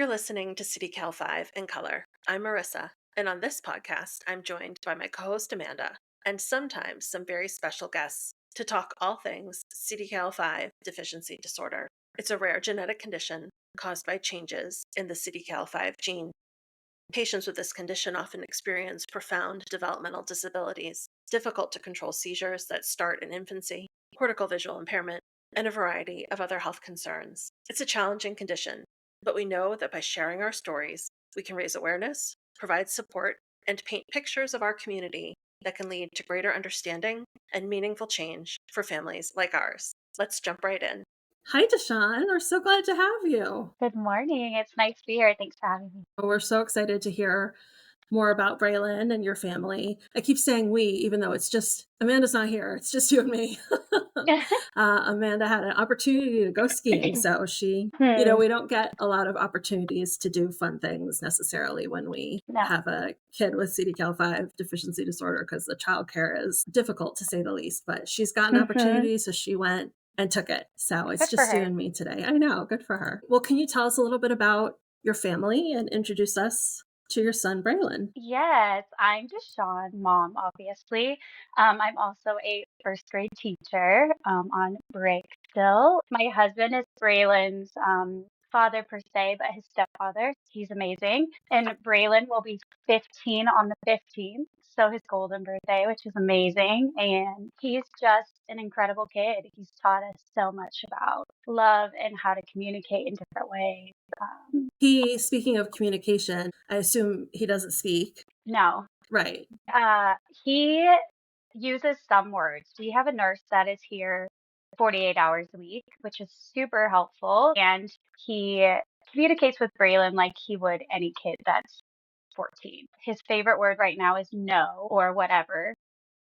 You're listening to CDKL5 in color. I'm Marissa, and on this podcast, I'm joined by my co host Amanda and sometimes some very special guests to talk all things CDKL5 deficiency disorder. It's a rare genetic condition caused by changes in the CDKL5 gene. Patients with this condition often experience profound developmental disabilities, difficult to control seizures that start in infancy, cortical visual impairment, and a variety of other health concerns. It's a challenging condition, but we know that by sharing our stories, we can raise awareness, provide support, and paint pictures of our community that can lead to greater understanding and meaningful change for families like ours. Let's jump right in. Hi, Deshaun. We're so glad to have you. Good morning. It's nice to be here. Thanks for having me. We're so excited to hear more about Braylon and your family. I keep saying we, even though it's just Amanda's not here. It's just you and me. Amanda had an opportunity to go skiing, so she, we don't get a lot of opportunities to do fun things necessarily when we No. have a kid with CDKL5 deficiency disorder because the childcare is difficult to say the least. But she's got an opportunity, so she went and took it. So it's Good for just you her. and me today. I know, good for her. Well, can you tell us a little bit about your family and introduce us to your son, Braylon? Yes, I'm Deshaun, mom, obviously. I'm also a first grade teacher on break still. My husband is Braylon's father per se, but his stepfather. He's amazing. And Braylon will be 15 on the 15th, so his golden birthday, which is amazing. And he's just an incredible kid. He's taught us so much about love and how to communicate in different ways. Speaking of communication, I assume he doesn't speak. No. Right. He uses some words. We have a nurse that is here 48 hours a week, which is super helpful. And he communicates with Braylon like he would any kid that's 14. His favorite word right now is no or whatever.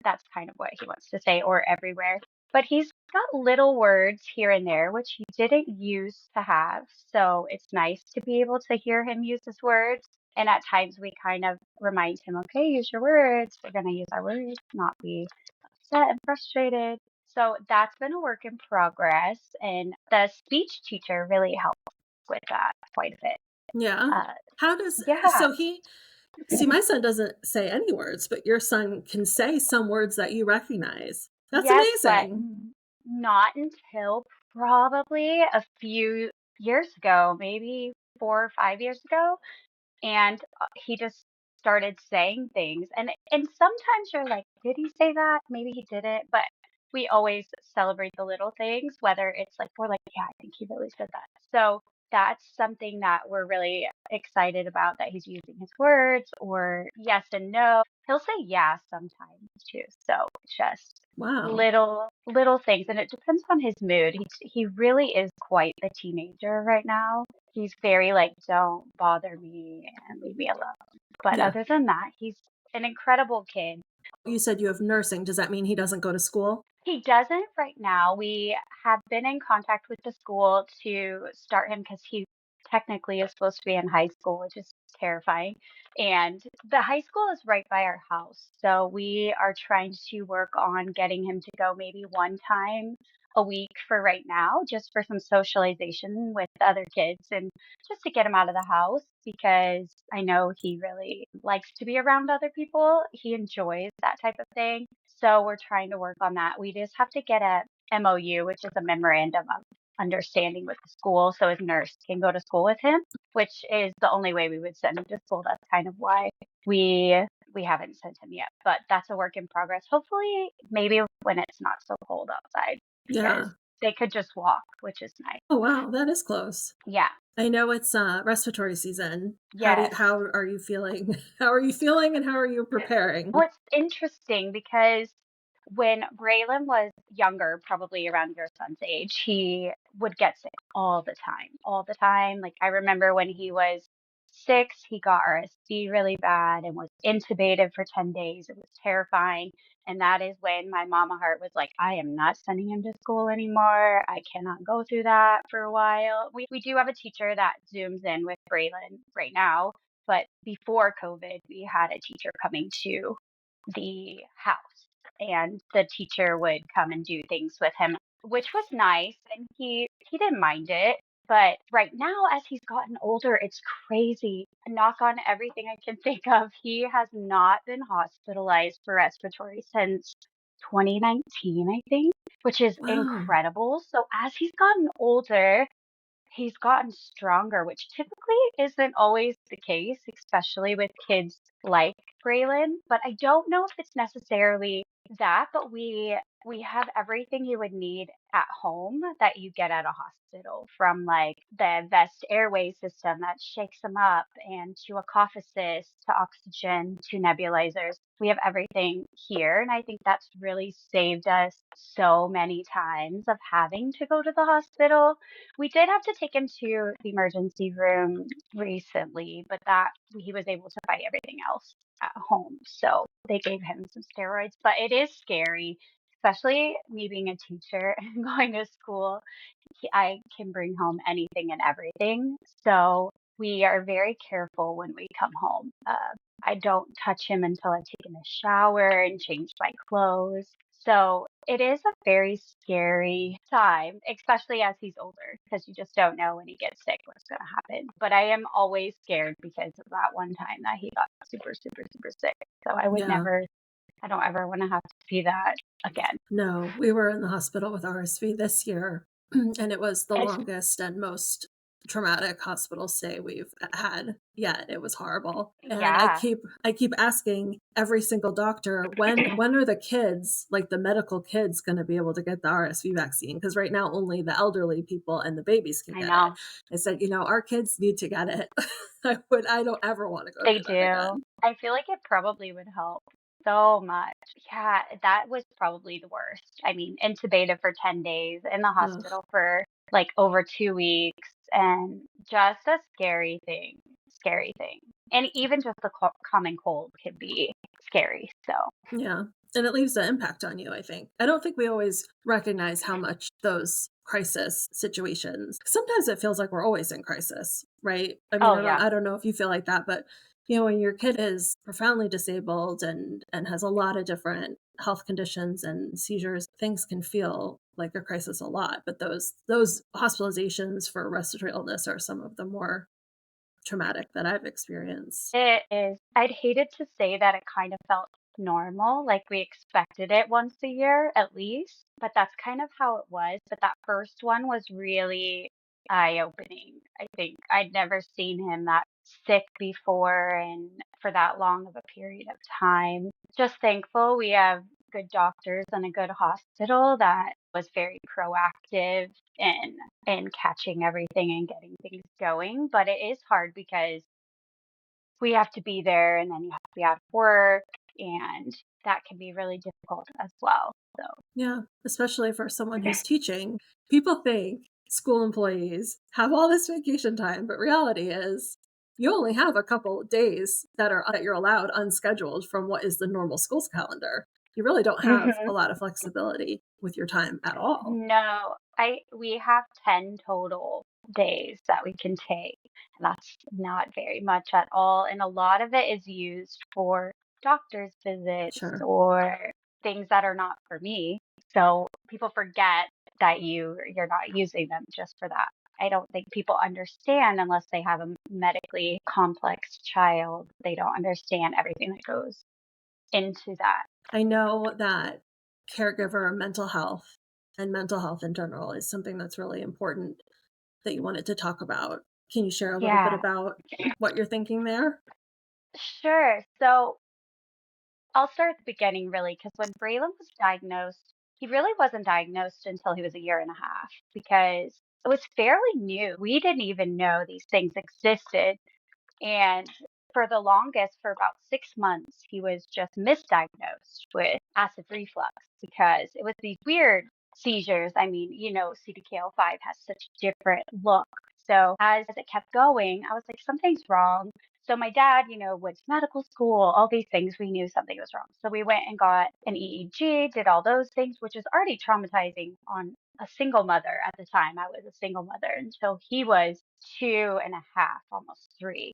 That's kind of what he wants to say, or everywhere. But he's got little words here and there, which he didn't use to have. So it's nice to be able to hear him use his words. And at times we kind of remind him, okay, use your words. We're going to use our words, not be upset and frustrated. So that's been a work in progress. And the speech teacher really helped with that quite a bit. Yeah. My son doesn't say any words, but your son can say some words that you recognize. That's Yes, but amazing. not until probably a few years ago, maybe 4 or 5 years ago. And he just started saying things. And sometimes you're like, did he say that? Maybe he didn't. But we always celebrate the little things, whether it's like, we're like, yeah, I think he really said that. So that's something that we're really excited about, that he's using his words, or yes and no. He'll say yeah sometimes too. So it's just Wow. little things, and it depends on his mood. He really is quite the teenager right now. He's very like, don't bother me and leave me alone. But Yeah. other than that, he's an incredible kid. You said you have nursing. Does that mean he doesn't go to school? He doesn't right now. We have been in contact with the school to start him because he technically is supposed to be in high school, which is terrifying. And the high school is right by our house. So we are trying to work on getting him to go maybe one time a week for right now, just for some socialization with the other kids and just to get him out of the house, because I know he really likes to be around other people. He enjoys that type of thing. So we're trying to work on that. We just have to get a MOU, which is a memorandum of understanding with the school, so his nurse can go to school with him, which is the only way we would send him to school. That's kind of why we haven't sent him yet, but that's a work in progress. Hopefully, maybe when it's not so cold outside, because they could just walk, which is nice. Oh, wow. That is close. Yeah. I know it's respiratory season. Yes. How are you feeling? How are you feeling and how are you preparing? Well, it's interesting because when Braylon was younger, probably around your son's age, he would get sick all the time, all the time. Like I remember when he was 6, he got RSV really bad and was intubated for 10 days. It was terrifying. And that is when my mama heart was like, I am not sending him to school anymore. I cannot go through that for a while. We do have a teacher that Zooms in with Braylon right now. But before COVID, we had a teacher coming to the house, and the teacher would come and do things with him, which was nice. And he didn't mind it, But right now, as he's gotten older, it's crazy. Knock on everything I can think of, he has not been hospitalized for respiratory since 2019, I think, which is Wow. incredible. So as he's gotten older, he's gotten stronger, which typically isn't always the case, especially with kids like Braylon. But I don't know if it's necessarily that, but we have everything you would need at home that you get at a hospital, from like the vest airway system that shakes them up, and to a cough assist, to oxygen, to nebulizers. We have everything here, and I think that's really saved us so many times of having to go to the hospital. We did have to take him to the emergency room recently, but that he was able to fight everything else at home. So they gave him some steroids, but it is scary, especially me being a teacher and going to school. I can bring home anything and everything. So we are very careful when we come home. I don't touch him until I've taken a shower and changed my clothes. So it is a very scary time, especially as he's older, because you just don't know when he gets sick what's going to happen. But I am always scared because of that one time that he got super, super, super sick. So Yeah. I don't ever want to have to see that again. No, we were in the hospital with RSV this year, and it was the longest and most traumatic hospital stay we've had yet. It was horrible. And Yeah, I keep asking every single doctor, when are the kids, like the medical kids, going to be able to get the RSV vaccine? Because right now only the elderly people and the babies can I get it. know. I said, our kids need to get it. I don't ever want to go They through that do. again. I feel like it probably would help so much. Yeah, that was probably the worst. I mean, intubated for 10 days, in the Ugh, hospital for like over 2 weeks, and just a scary thing. And even just the common cold can be scary. So, yeah, and it leaves an impact on you, I think. I don't think we always recognize how much those crisis situations, sometimes it feels like we're always in crisis, right? I mean, oh, yeah, I don't know if you feel like that, but, when your kid is profoundly disabled and has a lot of different health conditions and seizures, things can feel like a crisis a lot, but those hospitalizations for respiratory illness are some of the more traumatic that I've experienced. it is. I'd hated to say that it kind of felt normal, like we expected it once a year at least, but that's kind of how it was. But that first one was really eye-opening. I think I'd never seen him that sick before and for that long of a period of time. Just thankful we have good doctors and a good hospital that was very proactive in catching everything and getting things going. But it is hard because we have to be there and then you have to be out of work, and that can be really difficult as well. So, Yeah, especially for someone who's teaching. People think school employees have all this vacation time, but reality is you only have a couple days that you're allowed unscheduled from what is the normal school's calendar. You really don't have a mhm. lot of flexibility with your time at all. No, I we have 10 total days that we can take. And that's not very much at all. And a lot of it is used for doctor's visits Sure. or things that are not for me. So people forget that you're not using them just for that. I don't think people understand unless they have a medically complex child. They don't understand everything that goes into that. I know that caregiver mental health and mental health in general is something that's really important that you wanted to talk about. Can you share a little bit Yeah, about what you're thinking there? sure. So I'll start at the beginning really, because when Braylon was diagnosed, he really wasn't diagnosed until he was a year and a half because it was fairly new. We didn't even know these things existed. And for the longest, for about 6 months, he was just misdiagnosed with acid reflux because it was these weird seizures. I mean, CDKL5 has such a different look. So as it kept going, I was like, something's wrong. So my dad, went to medical school, all these things. We knew something was wrong. So we went and got an EEG, did all those things, which is already traumatizing on a single mother at the time. I was a single mother until he was 2.5, almost 3.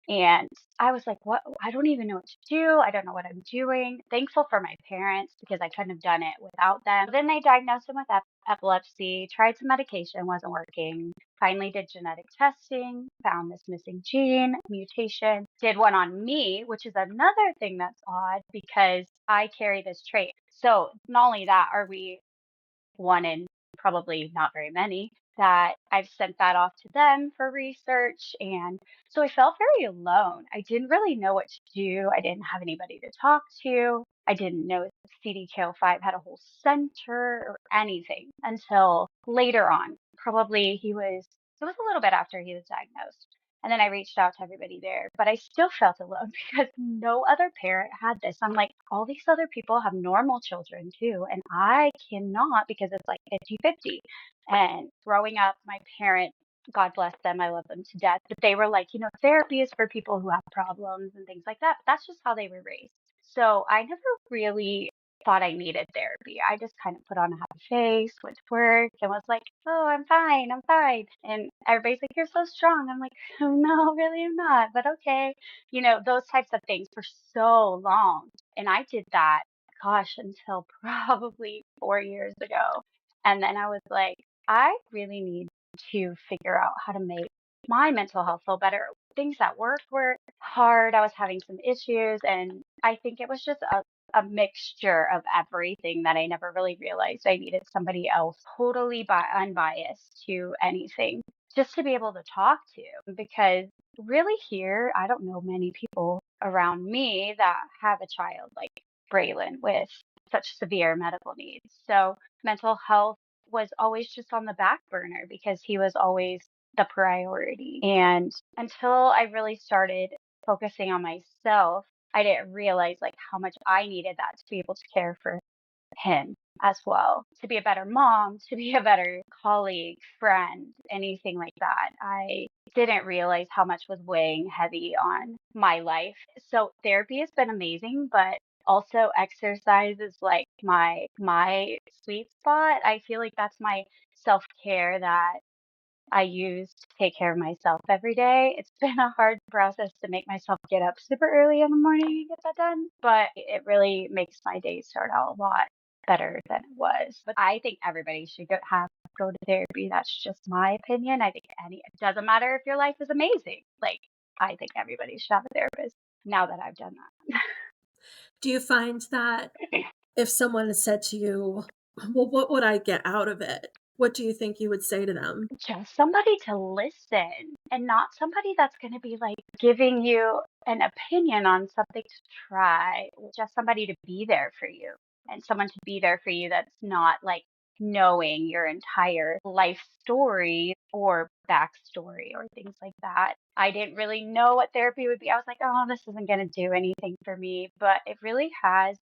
And I was like, what? I don't even know what to do. I don't know what I'm doing. Thankful for my parents because I couldn't have done it without them. Then they diagnosed him with epilepsy, tried some medication, wasn't working. Finally did genetic testing, found this missing gene, mutation, did one on me, which is another thing that's odd because I carry this trait. So not only that, are we one in probably not very many that I've sent that off to them for research. And so I felt very alone. I didn't really know what to do. I didn't have anybody to talk to. I didn't know CDKL5 had a whole center or anything until later on. Probably it was a little bit after he was diagnosed. And then I reached out to everybody there, but I still felt alone because no other parent had this. I'm like, all these other people have normal children too, and I cannot because it's like 50-50. And growing up, my parent, God bless them, I love them to death, but they were like, therapy is for people who have problems and things like that. But that's just how they were raised. So I never really thought I needed therapy. I just kind of put on a happy face, went to work, and was like, oh, I'm fine, I'm fine. And everybody's like, you're so strong. I'm like, oh, no, really, I'm not, but okay. Those types of things for so long. And I did that, gosh, until probably 4 years ago. And then I was like, I really need to figure out how to make my mental health feel better. Things at work were hard. I was having some issues, and I think it was just a mixture of everything that I never really realized I needed somebody else totally unbiased to anything just to be able to talk to. Because really, here, I don't know many people around me that have a child like Braylon with such severe medical needs. So mental health was always just on the back burner because he was always the priority. And until I really started focusing on myself, I didn't realize like how much I needed that to be able to care for him as well, to be a better mom, to be a better colleague, friend, anything like that. I didn't realize how much was weighing heavy on my life. So therapy has been amazing, but also exercise is like my sweet spot. I feel like that's my self-care that I use to take care of myself every day. It's been a hard process to make myself get up super early in the morning and get that done, but it really makes my day start out a lot better than it was. But I think everybody should go to therapy. That's just my opinion. I think it doesn't matter if your life is amazing. Like I think everybody should have a therapist now that I've done that. Do you find that if someone has said to you, "Well, what would I get out of it?" What do you think you would say to them? Just somebody to listen and not somebody that's going to be like giving you an opinion on something to try. Just somebody to be there for you and someone to be there for you that's not like knowing your entire life story or backstory or things like that. I didn't really know what therapy would be. I was like, oh, this isn't going to do anything for me, but it really has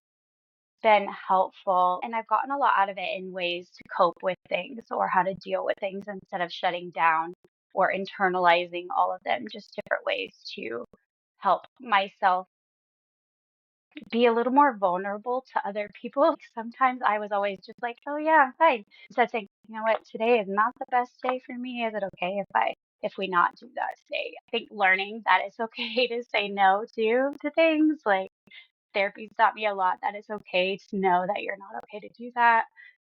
been helpful, and I've gotten a lot out of it in ways to cope with things or how to deal with things instead of shutting down or internalizing all of them, just different ways to help myself be a little more vulnerable to other people. Sometimes I was always just like, oh yeah, I'm fine. Instead of saying, you know what, today is not the best day for me. Is it okay if we not do that today? I think learning that it's okay to say no to things like therapy's taught me a lot that it's okay to know that you're not okay to do that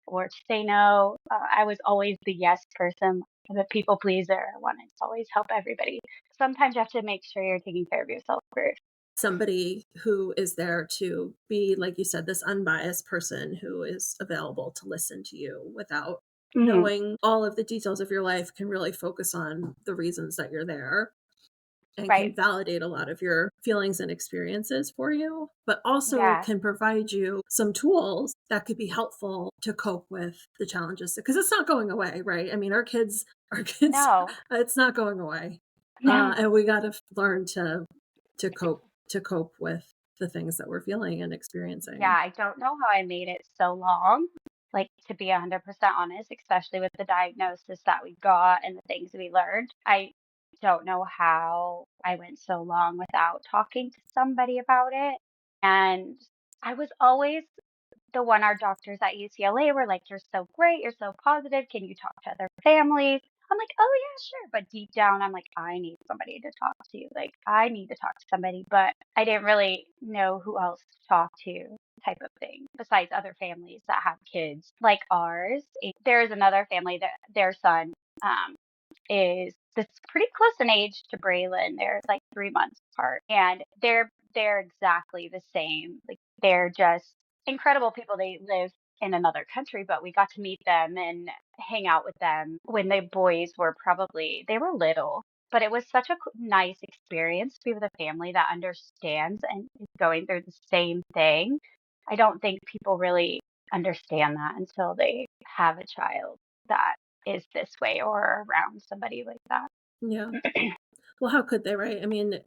or to say no. I was always the yes person, the people pleaser. I wanted to always help everybody. Sometimes you have to make sure you're taking care of yourself first. Somebody who is there to be, like you said, this unbiased person who is available to listen to you without Hmm. knowing all of the details of your life, can really focus on the reasons that you're there and can Right? validate a lot of your feelings and experiences for you, but also Yeah. can provide you some tools that could be helpful to cope with the challenges because it's not going away, right? I mean, our kids, No. it's not going away, No. and we got to learn to cope with the things that we're feeling and Yeah, experiencing. I don't know how I made it so long. Like, to be 100% honest, especially with the diagnosis that we got and the things we learned. I don't know how I went so long without talking to somebody about it. And I was always the one our doctors at UCLA were like, you're so great, you're so positive. Can you talk to other families? I'm like, "Oh, yeah, sure." But deep down, I'm like, "I need somebody to talk to. Like, I need to talk to somebody." But I didn't really know who else to talk to type of thing besides other families that have kids like ours. There's another family that their son um, is this pretty close in age to Braylon. They're like 3 months apart, and they're exactly the same. Like they're just incredible people. They live in another country, but we got to meet them and hang out with them when the boys were probably they were little. But it was such a nice experience to be with a family that understands and is going through the same thing. I don't think people really understand that until they have a child that is this way or around somebody like that. Yeah. Well, how could they, right? I mean,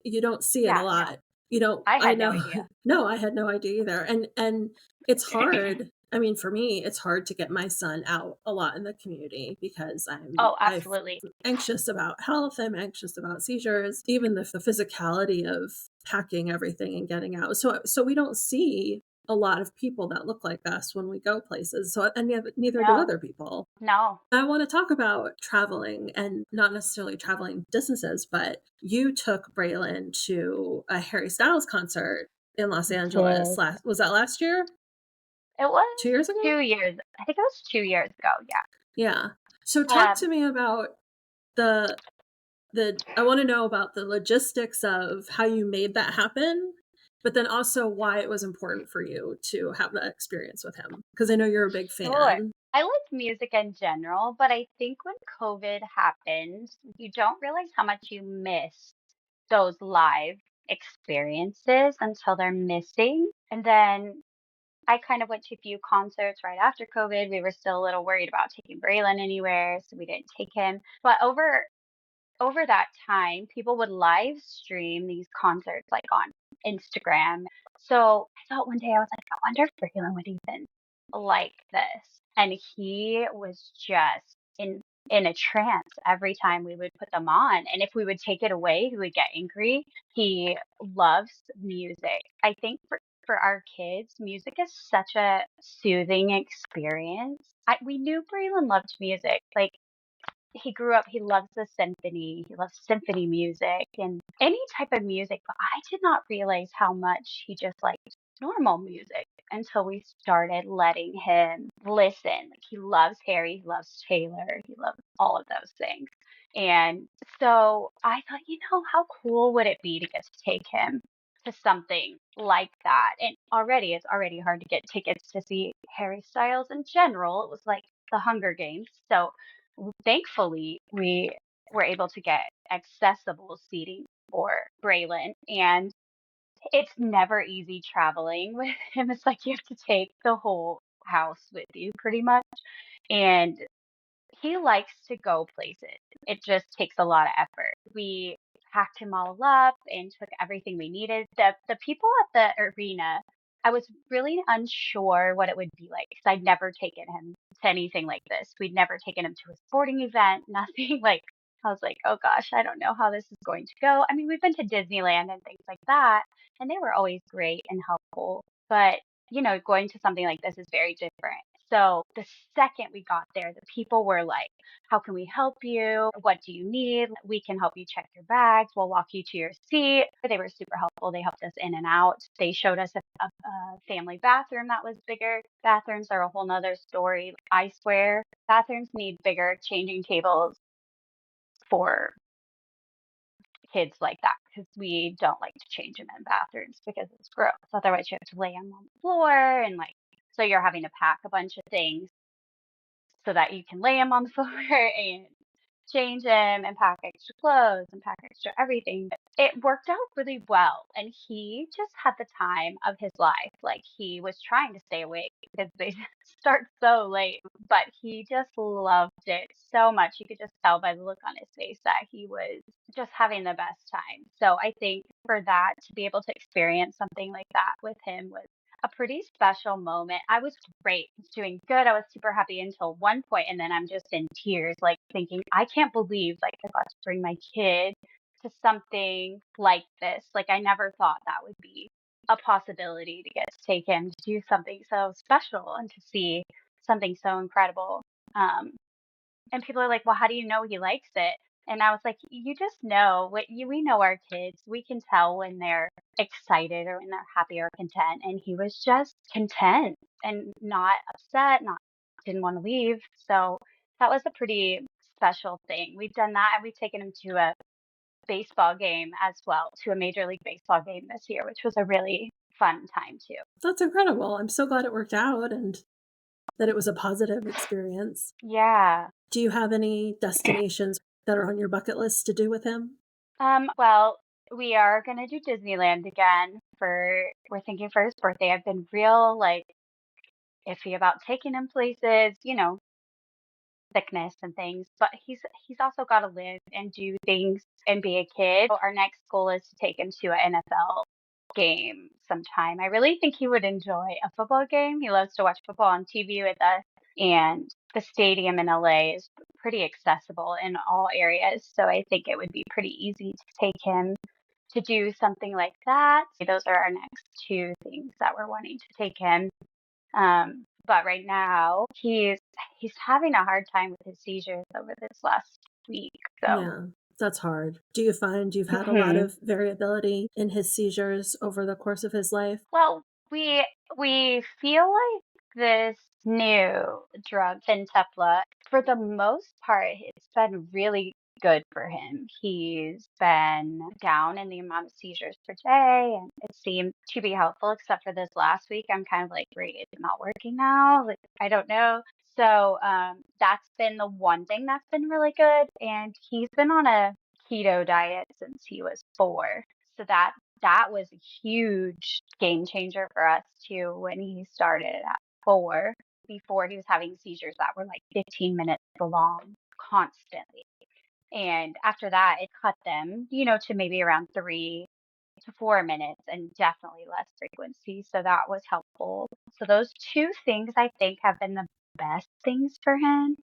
you don't see it a Yeah, no, lot. You don't I I had no know. idea. No, I had no idea either, and it's hard. I mean, for me, it's hard to get my son out a lot in the community because Oh, I'm absolutely. anxious about health, I'm anxious about seizures, even the physicality of packing everything and getting out. So we don't see a lot of people that look like us when we go places, so and neither do No, other people. no. I want to talk about traveling and not necessarily traveling distances, but you took Braylon to a Harry Styles concert in Los Angeles Did. last was that last year? It 2 was years ago? 2 years. I think it was 2 years ago. Yeah. So Yeah. talk to me about the I want to know about the logistics of how you made that happen, but then also why it was important for you to have that experience with him because I know you're a big Sure. fan. I like music in general, but I think when COVID happened, you don't realize how much you miss those live experiences until they're missing. And then I kind of went to a few concerts right after COVID. We were still a little worried about taking Braylon anywhere, so we didn't take him. But over that time, people would live stream these concerts like on Instagram. So I thought one day I was like, I wonder if Braylon would even like this. And he was just in a trance every time we would put them on. And if we would take it away, he would get angry. He loves music. I think for our kids, music is such a soothing experience. We knew Braylon loved music. Like he grew up, he loves the symphony, he loves symphony music and any type of music, but I did not realize how much he just liked normal music until we started letting him listen. Like he loves Harry, he loves Taylor, he loves all of those things. And so I thought, how cool would it be to get to take him to something like that? And already, it's already hard to get tickets to see Harry Styles in general. It was like the Hunger Games. So thankfully, we were able to get accessible seating for Braylon. And it's never easy traveling with him. It's like you have to take the whole house with you pretty much. And he likes to go places. It just takes a lot of effort. We packed him all up and took everything we needed. The people at the arena, I was really unsure what it would be like because I'd never taken him to anything like this. We'd never taken him to a sporting event, nothing like I was like, oh gosh, I don't know how this is going to go. I mean, we've been to Disneyland and things like that, and they were always great and helpful. But going to something like this is very different. So the second we got there, the people were like, how can we help you? What do you need? We can help you check your bags. We'll walk you to your seat. They were super helpful. They helped us in and out. They showed us a family bathroom that was bigger. Bathrooms are a whole nother story. I swear, bathrooms need bigger changing tables for kids like that because we don't like to change them in bathrooms because it's gross. Otherwise, you have to lay them on the floor and so you're having to pack a bunch of things so that you can lay them on the floor and change him and pack extra clothes and pack extra everything. It worked out really well. And he just had the time of his life. Like he was trying to stay awake because they start so late, but he just loved it so much. You could just tell by the look on his face that he was just having the best time. So I think for that to be able to experience something like that with him was a pretty special moment. I was great. I was doing good. I was super happy until one point, and then I'm just in tears, like thinking, I can't believe like I got to bring my kid to something like this. Like I never thought that would be a possibility to get to take him to do something so special and to see something so incredible. Um, And people are like, "Well, how do you know he likes it?" And I was like, "You just know. We know our kids. We can tell when they're excited or when they're happy or content." And he was just content and not upset, not didn't want to leave. So that was a pretty special thing. We've done that, and we've taken him to a baseball game as well, to a Major League Baseball game this year, which was a really fun time too. That's incredible. I'm so glad it worked out and that it was a positive experience. Yeah. Do you have any destinations that are on your bucket list to do with him? Well, we are gonna do Disneyland again we're thinking for his birthday. I've been real like iffy about taking him places, sickness and things, but he's also got to live and do things and be a kid. So our next goal is to take him to an NFL game sometime. I really think he would enjoy a football game. He loves to watch football on TV with us, and the stadium in LA is pretty accessible in all areas. So I think it would be pretty easy to take him to do something like that. Those are our next two things that we're wanting to take him. But right now he's having a hard time with his seizures over this last week. So, Yeah, that's hard. Do you find you've had a lot mhm. of variability in his seizures over the course of his life? Well, we feel like this new drug, Fintepla, for the most part, it's been really good for him. He's been down in the amount of seizures per day, and it seemed to be helpful, except for this last week. I'm kind of like, great, it's not working now. Like, I don't know. So that's been the one thing that's been really good. And he's been on a keto diet since he was 4. So that was a huge game changer for us too when he started at 4. Before he was having seizures that were like 15 minutes long constantly. And after that, it cut them, to maybe around 3 to 4 minutes and definitely less frequency. So that was helpful. So those two things I think have been the best things for him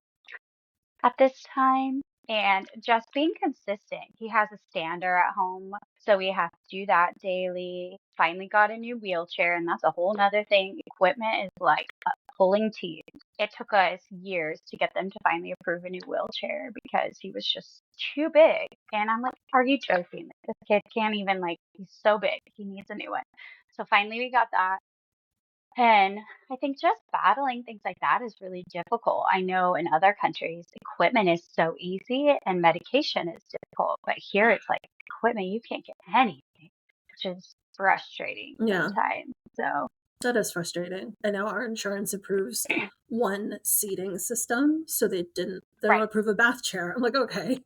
at this time, and just being consistent. He has a stander at home, so we have to do that daily. Finally got a new wheelchair, and that's a whole nother thing. Equipment is like pulling teeth. It took us years to get them to finally approve a new wheelchair because he was just too big. And I'm like, are you joking? This kid can't even like, he's so big. He needs a new one. So finally we got that. And I think just battling things like that is really difficult. I know in other countries, equipment is so easy and medication is difficult, but here it's like equipment, you can't get anything, which is frustrating Yeah, sometimes. So, that is frustrating. I know our insurance approves one seating system, so they don't right. approve a bath chair. I'm like, okay,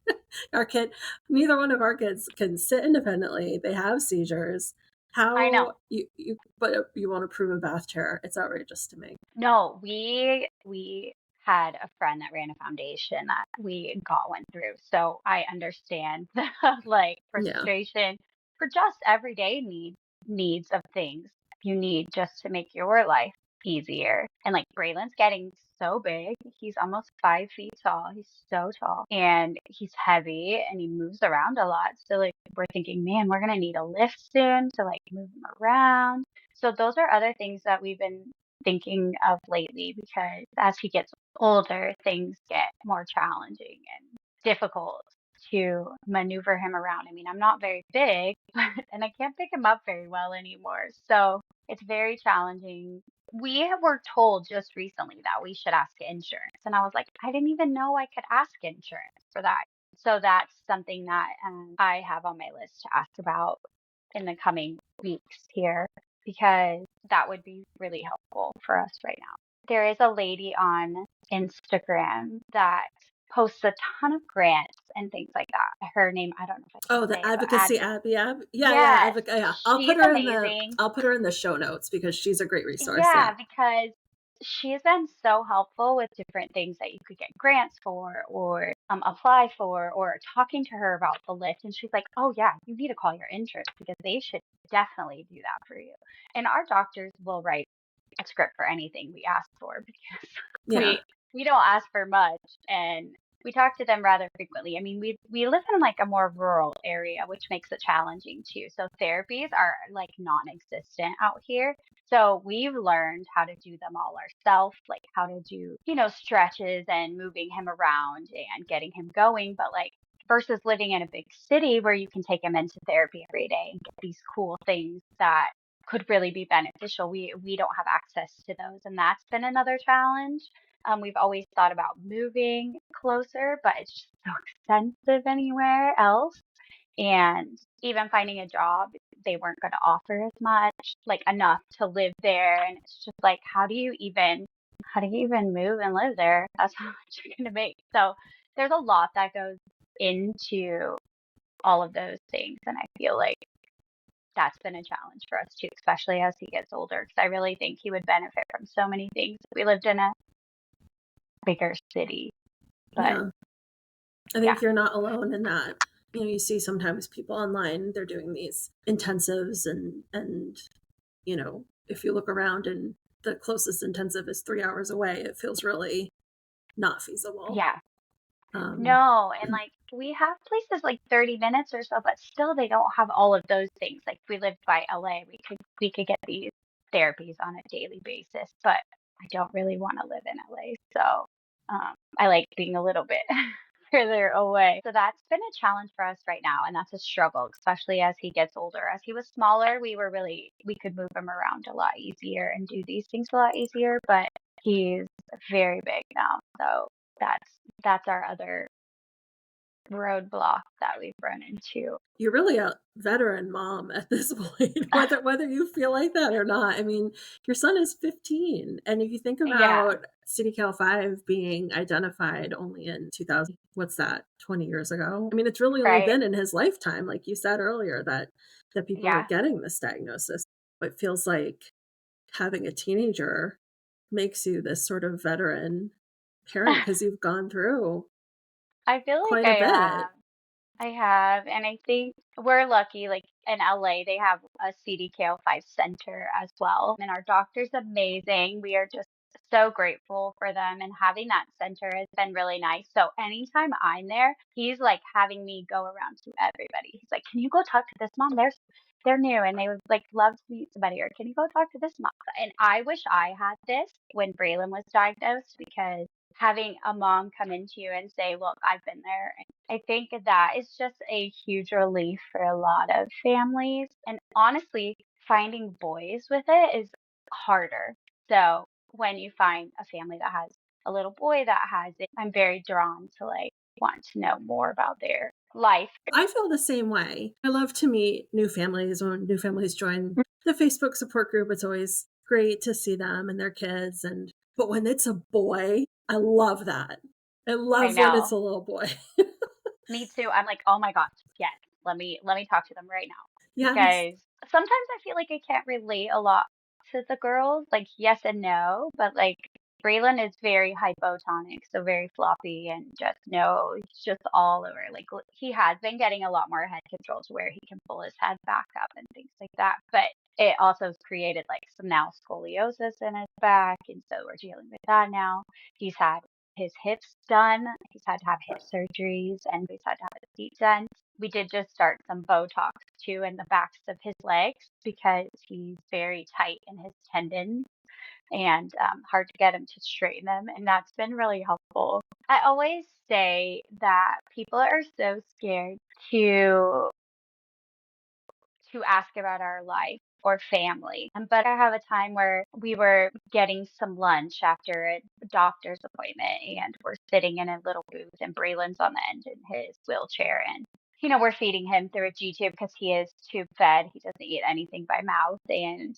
our kid, neither one of our kids can sit independently. They have seizures. I know. But you won't approve a bath chair. It's outrageous to me. No, we had a friend that ran a foundation that we got one through. So I understand the like Yeah, frustration for just everyday needs of things you need just to make your life easier. And like Braylon's getting so big. He's almost 5 feet tall. He's so tall. And he's heavy and he moves around a lot. So like we're thinking, man, we're gonna need a lift soon to like move him around. So those are other things that we've been thinking of lately because as he gets older, things get more challenging and difficult to maneuver him around. I mean, I'm not very big, and I can't pick him up very well anymore. So it's very challenging. Were told just recently that we should ask insurance. And I was like, I didn't even know I could ask insurance for that. So that's something that I have on my list to ask about in the coming weeks here because that would be really helpful for us right now. There is a lady on Instagram that posts a ton of grants and things like that. Her name, I don't know if I can oh, the say it, but advocacy Abby yes, yeah. she's amazing. I'll put her in the show notes because she's a great resource. Yeah. Yeah, because she's been so helpful with different things that you could get grants for or apply for or talking to her about the list. And she's like, oh, yeah, you need to call your insurance because they should definitely do that for you. And our doctors will write a script for anything we ask for because Yeah. we we don't ask for much and we talk to them rather frequently. I mean, we live in like a more rural area, which makes it challenging too. So therapies are like non-existent out here. So we've learned how to do them all ourselves, like how to do, stretches and moving him around and getting him going. But like versus living in a big city where you can take him into therapy every day and get these cool things that could really be beneficial. We don't have access to those, and that's been another challenge. We've always thought about moving closer, but it's just so expensive anywhere else. And even finding a job, they weren't going to offer as much, like enough to live there. And it's just like, how do you even move and live there? That's how much you're going to make. So there's a lot that goes into all of those things. And I feel like that's been a challenge for us too, especially as he gets older, because I really think he would benefit from so many things if we lived in a bigger city. But Yeah. I yeah, think you're not alone in that. You see sometimes people online, they're doing these intensives and if you look around and the closest intensive is 3 hours away, it feels really not feasible. yeah. Um, No, and like we have places like 30 minutes or so, but still they don't have all of those things. Like if we lived by LA, we could get these therapies on a daily basis, but I don't really want to live in LA. So I like being a little bit further away. So that's been a challenge for us right now, and that's a struggle, especially as he gets older. As he was smaller, we could move him around a lot easier and do these things a lot easier, but he's very big now. So that's our other roadblock that we've run into. you're really a veteran mom at this point, whether you feel like that or not. I mean, your son is 15, and if you think Yeah, about CDKL5 being identified only in 2000, what's that, 20 years ago? I mean, it's really only right. been in his lifetime, like you said earlier, that people are Yeah. getting this diagnosis. It feels like having a teenager makes you this sort of veteran parent because you've gone through I feel like quite a I bit. have. I have, and I think we're lucky. Like in LA, they have a CDKL5 center as well, and our doctor's amazing. We are just so grateful for them, and having that center has been really nice. So anytime I'm there, he's like having me go around to everybody. He's like, "Can you go talk to this mom? They're new and they would like love to meet somebody, or can you go talk to this mom?" And I wish I had this when Braylon was diagnosed, because having a mom come into you and say, "Look, I've been there." I think that is just a huge relief for a lot of families. And honestly, finding boys with it is harder. So when you find a family that has a little boy that has it, I'm very drawn to like want to know more about their life. I feel the same way. I love to meet new families when new families join the Facebook support group. It's always great to see them and their kids. And but when it's a boy, I love that. I I love when it's know. a little boy. Me too. I'm like, oh my gosh, yes. Let me talk to them right now. Yes. Because sometimes I feel like I can't relate a lot to the girls. Like yes and no, but like Braylon is very hypotonic, so very floppy and just no, he's just all over. Like he has been getting a lot more head control to where he can pull his head back up and things like that. But it also has created like some now scoliosis in his back, and so we're dealing with that now. He's had his hips done. He's had to have hip surgeries and he's had to have his feet done. We did just start some Botox too in the backs of his legs because he's very tight in his tendons and hard to get him to straighten them. And that's been really helpful. I always say that people are so scared to to ask about our life or family. But I have a time where we were getting some lunch after a doctor's appointment and we're sitting in a little booth and Braylon's on the end in his wheelchair and we're feeding him through a G tube because he is tube fed. He doesn't eat anything by mouth. And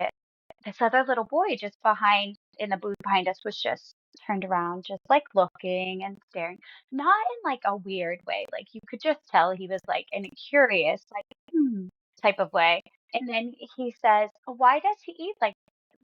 this other little boy just behind in the booth behind us was just turned around, just like looking and staring, not in like a weird way. Like you could just tell he was like in a curious, like, type of way. And then he says, "Why does he eat like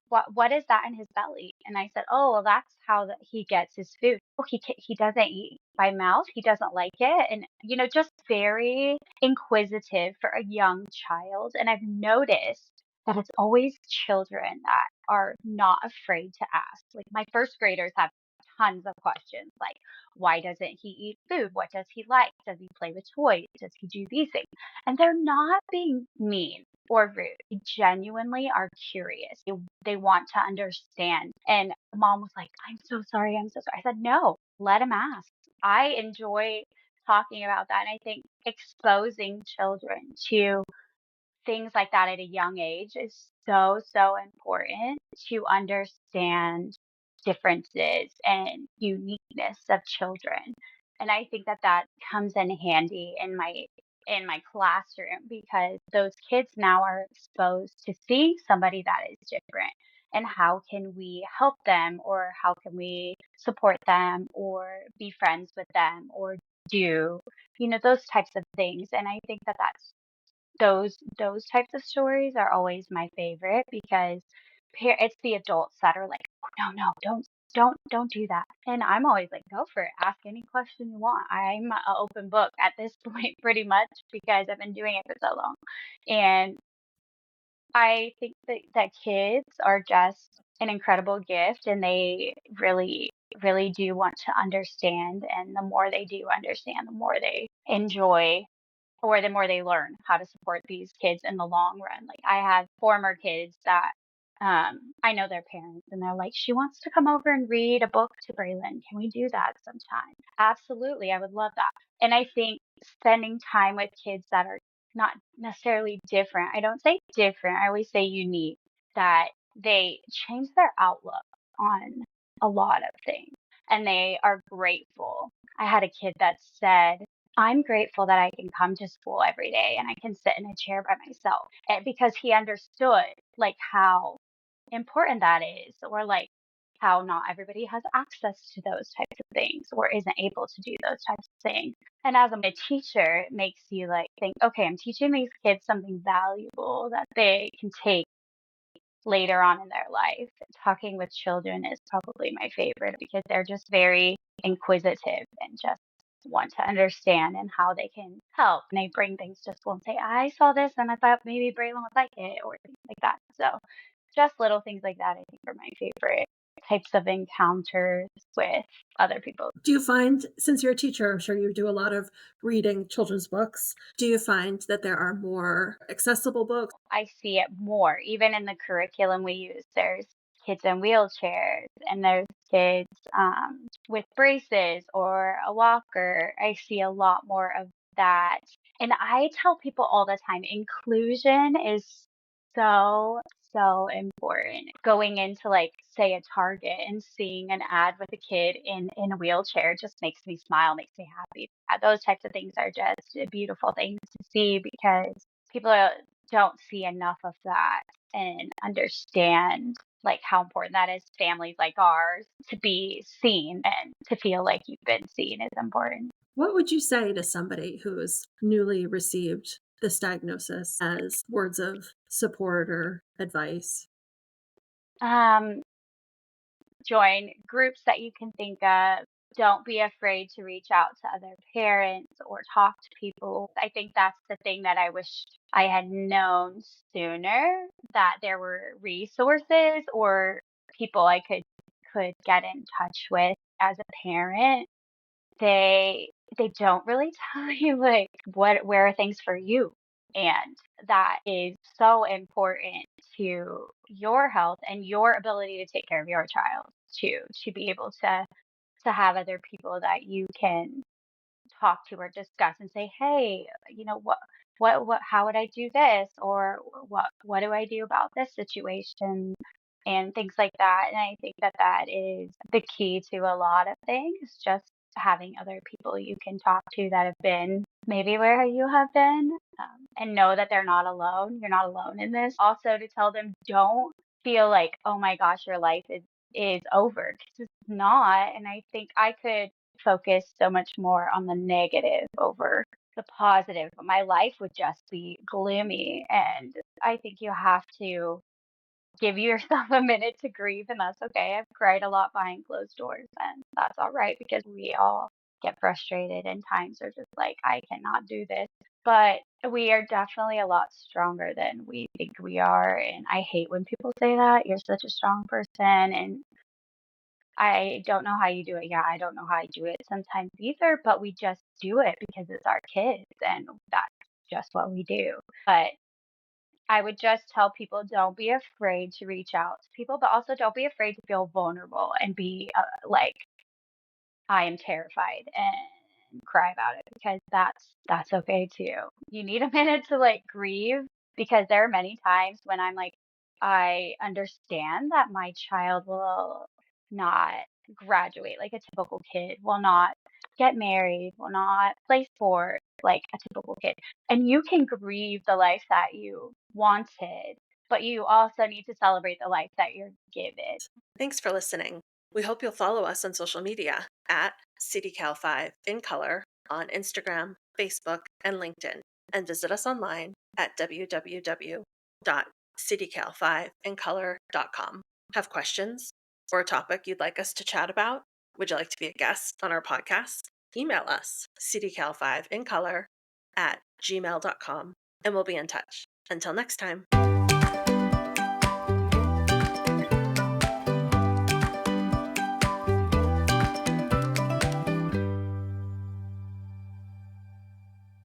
what is that in his belly?" And I said, "Oh, well, that's how he gets his food. Oh, he doesn't eat by mouth. He doesn't like it." And just very inquisitive for a young child. And I've noticed that it's always children that are not afraid to ask. Like my first graders have tons of questions like, why doesn't he eat food? What does he like? Does he play with toys? Does he do these things? And they're not being mean or rude. They genuinely are curious. They want to understand. And mom was like, I'm so sorry. I'm so sorry. I said, no, let him ask. I enjoy talking about that. And I think exposing children to things like that at a young age is so, so important to understand differences and uniqueness of children. And I think that that comes in handy in my classroom because those kids now are exposed to see somebody that is different and how can we help them or how can we support them or be friends with them or do those types of things. And I think that that's those types of stories are always my favorite because it's the adults that are like, "Oh, no, no, don't do that." And I'm always like, "Go for it. Ask any question you want." I'm an open book at this point pretty much because I've been doing it for so long. And I think that kids are just an incredible gift and they really really do want to understand, and the more they do understand, the more they enjoy or the more they learn how to support these kids in the long run. Like I have former kids that I know their parents and they're like, she wants to come over and read a book to Braylon. Can we do that sometime? Absolutely, I would love that. And I think spending time with kids that are not necessarily different. I don't say different, I always say unique, that they change their outlook on a lot of things and they are grateful. I had a kid that said, I'm grateful that I can come to school every day and I can sit in a chair by myself because he understood like how important that is or like how not everybody has access to those types of things or isn't able to do those types of things. And as a teacher, it makes you like think, okay, I'm teaching these kids something valuable that they can take later on in their life. Talking with children is probably my favorite because they're just very inquisitive and just want to understand and how they can help. And they bring things to school and say, I saw this and I thought maybe Braylon would like it or things like that. So just little things like that I think are my favorite types of encounters with other people. Do you find, since you're a teacher, I'm sure you do a lot of reading children's books, do you find that there are more accessible books? I see it more, even in the curriculum we use. There's kids in wheelchairs and there's kids with braces or a walker. I see a lot more of that. And I tell people all the time, inclusion is so, so important. Going into like, say, a Target and seeing an ad with a kid in a wheelchair just makes me smile, makes me happy. Those types of things are just beautiful things to see because people don't see enough of that and understand like how important that is to families like ours to be seen and to feel like you've been seen is important. What would you say to somebody who's newly received this diagnosis as words of support or advice? Um, Join groups that you can think of. Don't be afraid to reach out to other parents or talk to people. I think that's the thing that I wish I had known sooner, that there were resources or people I could get in touch with as a parent. They don't really tell you like where are things for you. And that is so important to your health and your ability to take care of your child too, to be able to have other people that you can talk to or discuss and say, hey, how would I do this? Or what do I do about this situation? And things like that. And I think that that is the key to a lot of things, just having other people you can talk to that have been maybe where you have been, and know that they're not alone. You're not alone in this. Also, to tell them, don't feel like, oh my gosh, your life is over, because it's not. And I think I could focus so much more on the negative over the positive, but my life would just be gloomy. And I think you have to give yourself a minute to grieve, and that's okay. I've cried a lot behind closed doors, and that's all right because we all get frustrated and times are just like, I cannot do this. But we are definitely a lot stronger than we think we are. And I hate when people say that you're such a strong person. And I don't know how you do it. Yeah, I don't know how I do it sometimes either, but we just do it because it's our kids and that's just what we do. But I would just tell people don't be afraid to reach out to people, but also don't be afraid to feel vulnerable and be like, I am terrified and cry about it because that's okay too. You need a minute to like grieve because there are many times when I'm like, I understand that my child will not graduate like a typical kid, will not get married, will not play sports like a typical kid. And you can grieve the life that you wanted, but you also need to celebrate the life that you're given. Thanks for listening. We hope you'll follow us on social media at CDKL5 in color on Instagram, Facebook, and LinkedIn, and visit us online at www.cdkl5incolor.com. Have questions or a topic you'd like us to chat about? Would you like to be a guest on our podcast? Email us cdkl5incolor at gmail.com and we'll be in touch. Until next time.